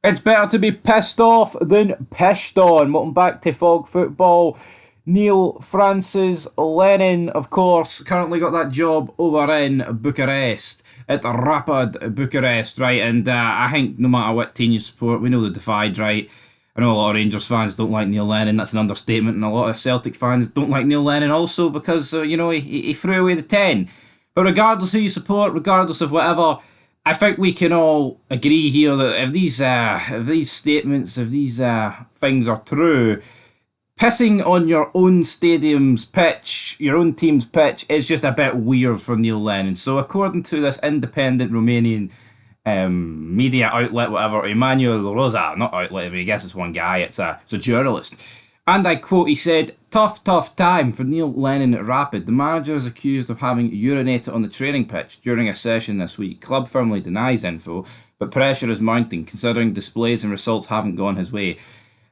It's better to be pissed off than pissed on. Welcome back to Fog Football. Neil Francis Lennon, of course, currently got that job over in Bucharest, at Rapid Bucharest, right? And I think no matter what team you support, we know the divide, right? I know a lot of Rangers fans don't like Neil Lennon, that's an understatement, and a lot of Celtic fans don't like Neil Lennon also because, he threw away the 10. But regardless who you support, regardless of whatever, I think we can all agree here that if these statements, if these things are true, pissing on your own stadium's pitch, your own team's pitch, is just a bit weird for Neil Lennon. So according to this independent Romanian media outlet, whatever, Emmanuel Rosa, not outlet, I guess it's one guy, it's a journalist. And I quote, he said, tough time for Neil Lennon at Rapid. The manager is accused of having urinated on the training pitch during a session this week. Club firmly denies info, but pressure is mounting, considering displays and results haven't gone his way.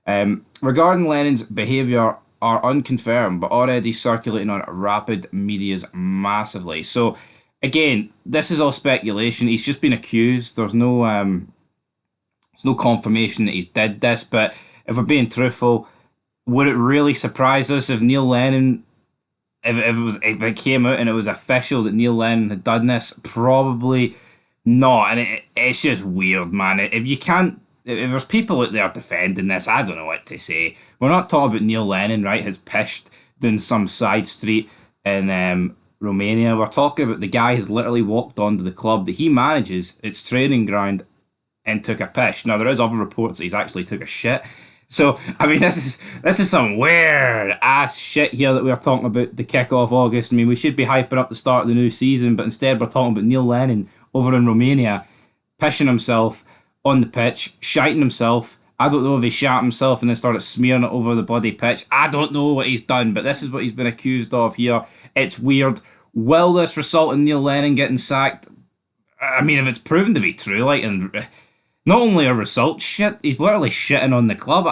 Regarding Lennon's behaviour are unconfirmed, but already circulating on Rapid medias massively. So, again, this is all speculation. He's just been accused. There's no confirmation that he's did this, but if we're being truthful, would it really surprise us if Neil Lennon, if it came out and it was official that Neil Lennon had done this? Probably not. And it's just weird, man. If there's people out there defending this, I don't know what to say. We're not talking about Neil Lennon, right, has pissed down some side street in Romania. We're talking about the guy who's literally walked onto the club that he manages, its training ground, and took a piss. Now, there is other reports that he's actually took a shit. So, I mean, this is some weird ass shit here that we are talking about to kick off August. I mean, we should be hyping up the start of the new season, but instead we're talking about Neil Lennon over in Romania, pissing himself on the pitch, shiting himself. I don't know if he shat himself and then started smearing it over the bloody pitch. I don't know what he's done, but this is what he's been accused of here. It's weird. Will this result in Neil Lennon getting sacked? I mean, if it's proven to be true, and not only a result shit, he's literally shitting on the club.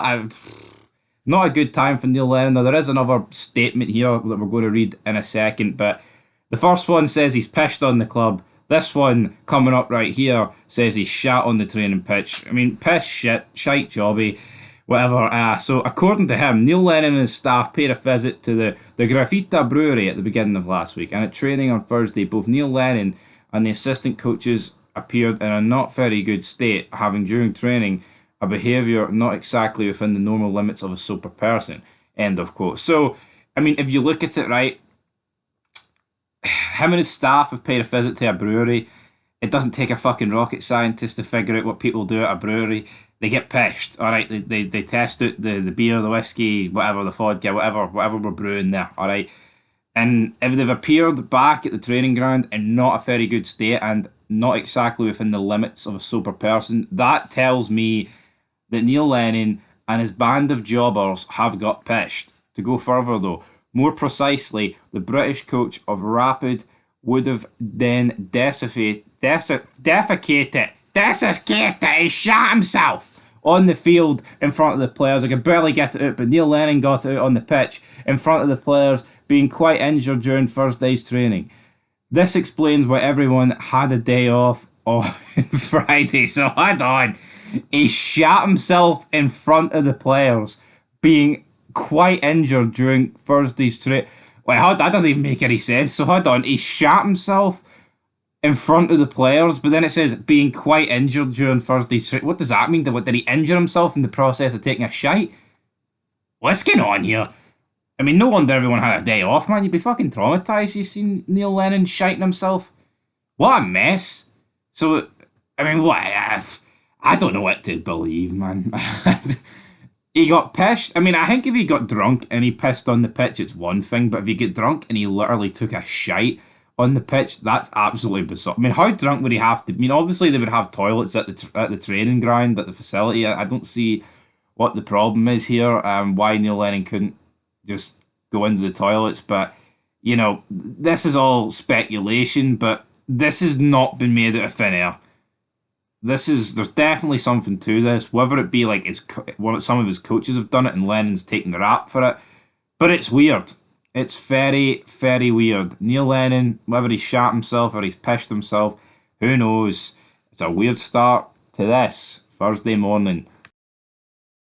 Not a good time for Neil Lennon. Now, there is another statement here that we're going to read in a second, but the first one says he's pissed on the club. This one, coming up right here, says he's shat on the training pitch. I mean, piss, shit, shite jobby, whatever. So, according to him, Neil Lennon and his staff paid a visit to the Graffita brewery at the beginning of last week, and at training on Thursday, both Neil Lennon and the assistant coaches appeared in a not very good state, having during training a behaviour not exactly within the normal limits of a sober person. End of quote. So, I mean, if you look at it, right, him and his staff have paid a visit to a brewery. It doesn't take a fucking rocket scientist to figure out what people do at a brewery. They get pissed, alright? They test out the beer, the whiskey, whatever, the vodka, whatever we're brewing there, alright? And if they've appeared back at the training ground in not a very good state and not exactly within the limits of a sober person, that tells me that Neil Lennon and his band of jobbers have got pissed. To go further though, more precisely, the British coach of Rapid would have then defecated, he shot himself on the field in front of the players. I could barely get it out, but Neil Lennon got it out on the pitch in front of the players, being quite injured during Thursday's training. This explains why everyone had a day off on Friday. So hold on. He shot himself in front of the players, being quite injured during Thursday's training. Wait, that doesn't even make any sense. So hold on. He shot himself in front of the players, but then it says being quite injured during Thursday's training. What does that mean? Did he injure himself in the process of taking a shite? What's going on here? I mean, no wonder everyone had a day off, man. You'd be fucking traumatised. You seen Neil Lennon shiting himself. What a mess. So, I mean, what? I don't know what to believe, man. He got pissed. I mean, I think if he got drunk and he pissed on the pitch, it's one thing. But if he get drunk and he literally took a shite on the pitch, that's absolutely bizarre. I mean, how drunk would he have to? I mean, obviously they would have toilets at the training ground, at the facility. I don't see what the problem is here. Why Neil Lennon couldn't just go into the toilets, but this is all speculation, but this has not been made out of thin air. There's definitely something to this, whether it be like some of his coaches have done it and Lennon's taking the rap for it, but it's weird. It's very, very weird. Neil Lennon, whether he shot himself or he's pissed himself, who knows? It's a weird start to this Thursday morning.